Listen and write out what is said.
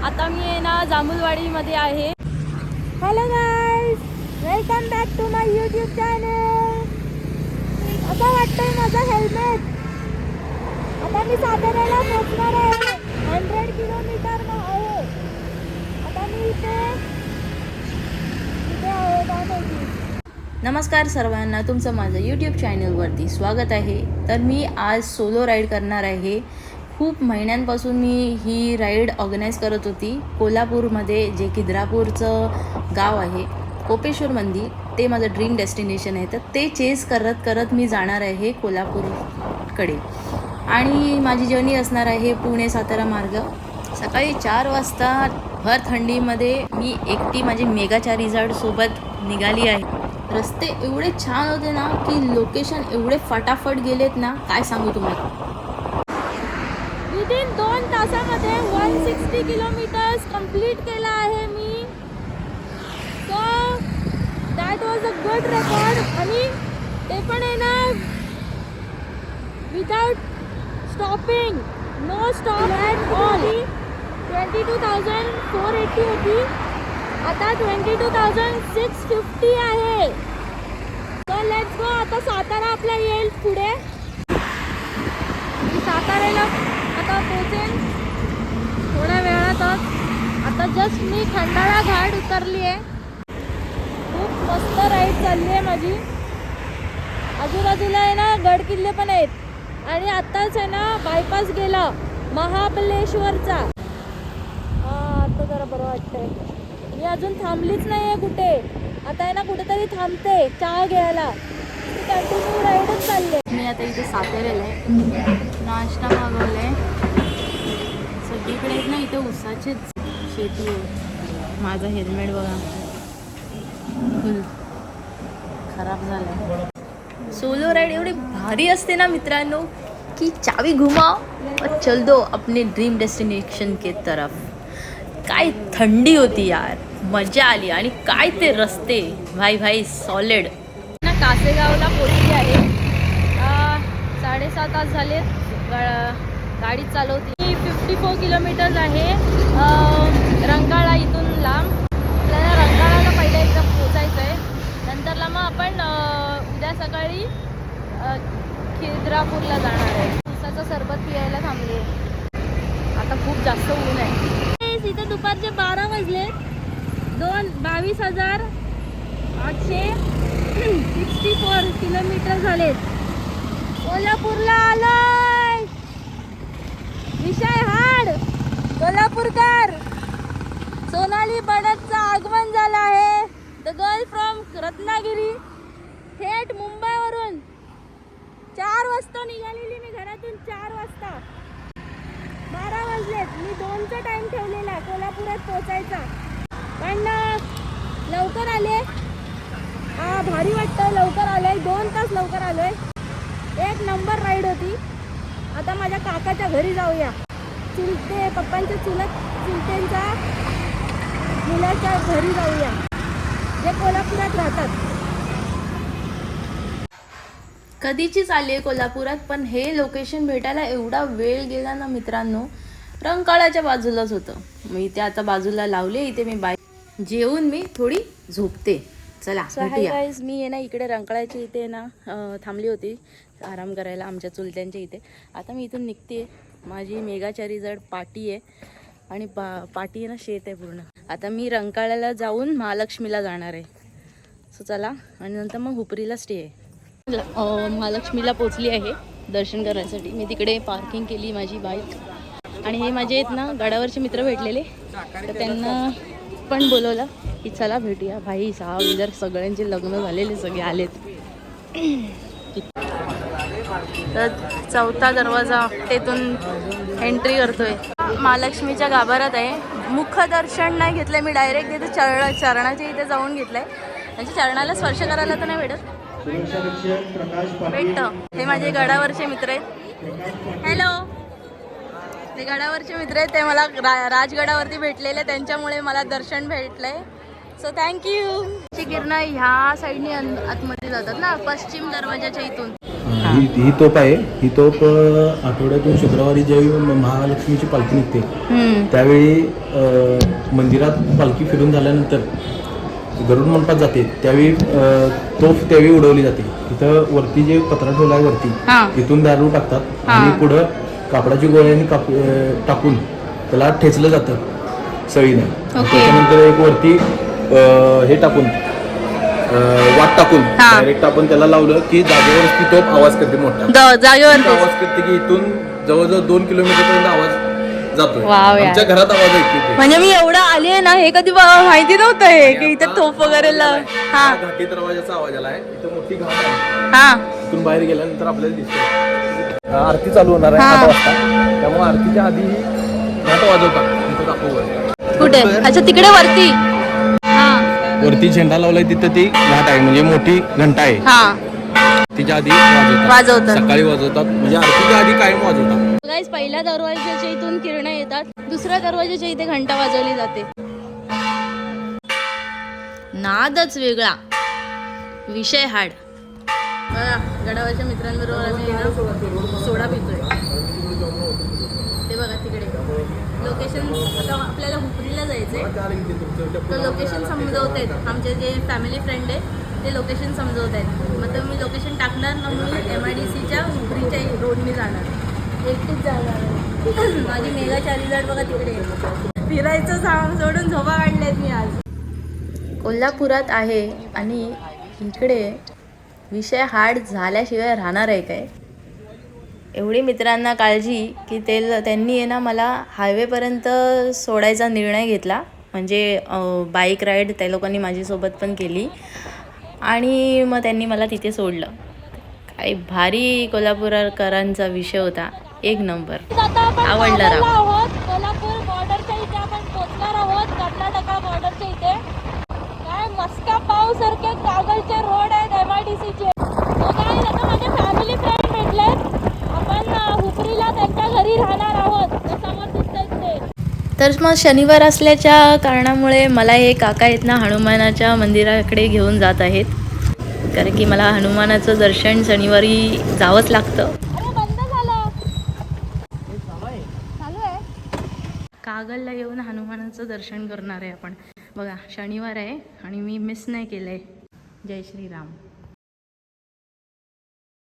आता मी आहे ना जांभूलवाडीमध्ये आहे. Hello guys, welcome back to my YouTube channel. असं वाटतंय माझं हेल्मेट. आता मी साताऱ्याला पोहोचणार आहे. 100 किलोमीटर आहे. आता मी इथे आहे काय माहिती. नमस्कार सर्वांना, तुमचं माझं यूट्यूब चॅनलवरती स्वागत आहे. तर मी आज सोलो राईड करणार आहे. खूप महिन्यांपासून मी ही राईड ऑर्गनाईज करत होती. कोल्हापूरमध्ये जे खिद्रापूरचं गाव आहे कोपेश्वर मंदिर, ते माझं ड्रीम डेस्टिनेशन आहे. तर ते चेस करत करत मी जाणार आहे कोल्हापूरकडे. आणि माझी जर्नी असणार आहे पुणे सातारा मार्ग. सकाळी 4 वाजता भर थंडीमध्ये मी एकटी माझी मेगा रिझॉर्टसोबत निघाली आहे. रस्ते एवढे छान होते ना की लोकेशन एवढे फटाफट गेलेत ना, काय सांगू तुम्हाला. विदिन 2 तासामध्ये 160 किलोमीटर्स कंप्लीट केला आहे मी. So that was a good record. आणि ते पण आहे ना without stopping, no stop at all. 22,480 होती, आता 22,650 आहे. So let's go. आता सातारा आपला येईल पुढे. मी साताऱ्याला आता पोहोचेन थोड्या वेळातच. आता जस्ट मी खंडाळा घाट उतरली आहे. खूप मस्त राईड चालली आहे माझी. आजूबाजूला आहे ना गड किल्ले पण आहेत. आणि आत्ताच आहे ना बायपास गेला महाबलेश्वरचा. आता जरा बरं वाटतंय. मी अजून थांबलीच नाही आहे कुठे. आता आहे ना कुठेतरी थांबते चहा घ्यायला. कंटिन्यू राईडच चालले. मी आता इथे साताऱ्याला आहे. नाश्ता मागवला आहे. सगळीकडे ना इथे ऊसाचीच शेती आहे. माझा हेल्मेट बघा फुल खराब झाला. सोलो राईड एवढी भारी असते ना मित्रांनो की चावी घुमाव और चल दो अपने ड्रीम डेस्टिनेशन के तरफ. काय थंडी होती यार, मजा आली. आणि काय ते रस्ते, भाई सॉलिड. ना कासेगावला पोहोचली आहे. 7.5 तास झाले गाडी चालवती. 54 किलोमीटर्स आहे रंकाळा इथून लांब. आपल्याला रंकाळाला पहिल्या एकदा पोचायचं आहे. नंतरला मग आपण उद्या सकाळी खिद्रापूरला जाणार आहे. ऊसाचं सरबत पियायला थांबले. आता खूप जास्त ऊन आहे. इथे दुपारचे 12 वाजले. 22,864 किलोमीटर झालेत. कोल्हापूरला आलोय. विषय हाड. कोल्हापूरकर सोनाली बडतचं आगमन झालं आहे. The girl from Ratnagiri. थेट मुंबईवरून 4 वाजता निघालेली मी घरातून. 4 वाजता 12 वाजलेत. मी 2चा टाइम ठेवलेला कोल्हापुरात पोहोचायचा, पण लवकर आले. भारी वाटतं लवकर आलोय. 2 तास लवकर आलोय. एक नंबर राईड होती. आता माझ्या काकाच्या घरी जाऊया. चुलते पप्पांच्या चुलत्यांच्या मुलाच्या घरी जाऊया, जे कोल्हापुरात राहतात. कधीचीच आली आहे कोल्हापुरात, पण हे लोकेशन भेटायला एवढा वेळ गेला ना मित्रांनो. रंकाळाच्या बाजूलाच होतं. मी इथे आता बाजूला लावले. इथे मी जेवून मी थोडी झोपते. चला भेटूया. गाईज, मी आहे ना इकडे रंकाळाच्या इथे ना थांबली होती आराम करायला आमच्या चुलत्यांच्या इथे. आता मी इथून निघते. माझी मेगा रिझॉर्ट पाटी आहे. आणि पाटी आहे ना शेत आहे पूर्ण. आता मी रंकाळ्याला जाऊन महालक्ष्मीला जाणार आहे. सो चला. आणि नंतर मग हुपरीला स्टे आहे. महालक्ष्मीला पोचली आहे दर्शन करायसाठी. मी तिकडे पार्किंग केली माझी बाईक. आणि हे माझे आहेत ना गडावरचे मित्र भेटलेले, तर त्यांना पण बोलवलं की चला भेटूया. भाई 6 व्हीलर सगळ्यांचे लग्न झालेले सगळे आलेत. तर 4था दरवाजा तेथून एंट्री करतोय. महालक्ष्मीच्या गाभाऱ्यात आहे. मुखदर्शन नाही घेतलंय मी, डायरेक्ट तिथे चरणाच्या इथे जाऊन घेतलंय. त्यांच्या चरणाला स्पर्श करायला तर नाही भेटतं. हे माझे गडावरचे मित्र आहेत. हॅलो. ते गडावरचे मित्र आहेत. ते मला राजगडावरती भेटलेले, त्यांच्यामुळे मला दर्शन भेटलंय. So thank you. किरणं ह्या साईडने आतमध्ये जातात ना, पश्चिम दरवाजाच्या इथून. ही तोप आहे. ही तोप आठवड्यातून शुक्रवारी ज्यावेळी महालक्ष्मीची पालखी निघते त्यावेळी मंदिरात पालखी फिरून झाल्यानंतर गरुड मंडपात जाते त्यावेळी तोफ त्यावेळी उडवली जाते. तिथं वरती जे पत्रा ठेवला आहे वरती तिथून दारू टाकतात आणि पुढं कापडाची गोळ्याने टाकून त्याला ठेचलं जातं सळीने. त्याच्यानंतर एक वरती हे टाकून वाट टाकून डायरेक्ट आपण त्याला लावलं की जागेवर ती तोप आवाज करते मोठा जागेवर आवाज करते की इथून जवळजवळ 2 किलोमीटर पर्यंत आवाज जातोय. आमच्या घरात आवाज ऐकते. म्हणजे मी एवढं आली आहे ना हे कधी माहिती नव्हतं हे की इथे तोफ वगैरे घाटी दरवाजाचा आवाज आलाय. इथं मोठी घाट आहे. इथून बाहेर गेल्यानंतर आपल्याला दिसतं आरती चालू होणार आहे 8 वाजता. त्यामुळे आरतीच्या आधी घाट वाजवतात. तिथं दाखवू कुठे? अच्छा तिकडे वरती. वरती झेंडा लावलाय तिथं ती घाट आहे म्हणजे मोठी घंटा आहे. तिच्या आधी वाजवतात. सकाळी वाजवतात म्हणजे आरतीच्या आधी कायम वाजवतात. गाइस पहिल्या दरवाजाच्या इथून किरणं येतात. दुसऱ्या दरवाजाच्या इथे घंटा वाजवली जाते. नादच वेगळा. विषय हाड. बघा गडावरच्या मित्रांबरोबर आम्ही सोडा पितोय. ते बघा तिकडे लोकेशन. आता आपल्याला हुपरीला जायचंय. तर लोकेशन समजवत आहेत आमचे जे फॅमिली फ्रेंड आहे ते लोकेशन समजवत आहेत. मग तर मी लोकेशन टाकणार ना मी MIDCच्या हुपरीच्या रोडने जाणार. एकटीच जाणार. माझी मेगा चार्जर बघा तिकडे. फिरायचं सोडून झोपा काढल्यात मी आज. कोल्हापुरात आहे आणि इकडे विषय हार्ड झाल्याशिवाय राहणार आहे काय. एवढी मित्रांना काळजी की त्यांनी आहे ना मला हायवेपर्यंत सोडायचा निर्णय घेतला. म्हणजे बाईक राईड त्या लोकांनी माझ्यासोबत पण केली आणि मग त्यांनी मला तिथे सोडलं. काही भारी कोल्हापूरकरांचा विषय होता. एक नंबर. आवडलं राव. कोल्हापूर बॉर्डरच्या इथे आपण पोहोचणार आहोत. कर्नाटका बॉर्डरच्या इथे काय मस्का पाव सारखे कागलचे रोड आहेत MIDCचे. काय आता माझे फॅमिली फ्रेंड भेटलेत. आपण हुपरीला त्यांच्या घरी राहणार आहोत. समोर दिसतंय ते. तर मग शनिवार असल्याच्या कारणामुळे मला हे काका आहेत ना हनुमानाच्या मंदिराकडे घेऊन जात आहेत. कारण की मला हनुमानाचं दर्शन शनिवारी जावंच लागतं. कागलला येऊन हनुमानाचं दर्शन करणार आहे आपण. बघा शनिवार आहे आणि मी मिस नाही केलंय. जय श्रीराम.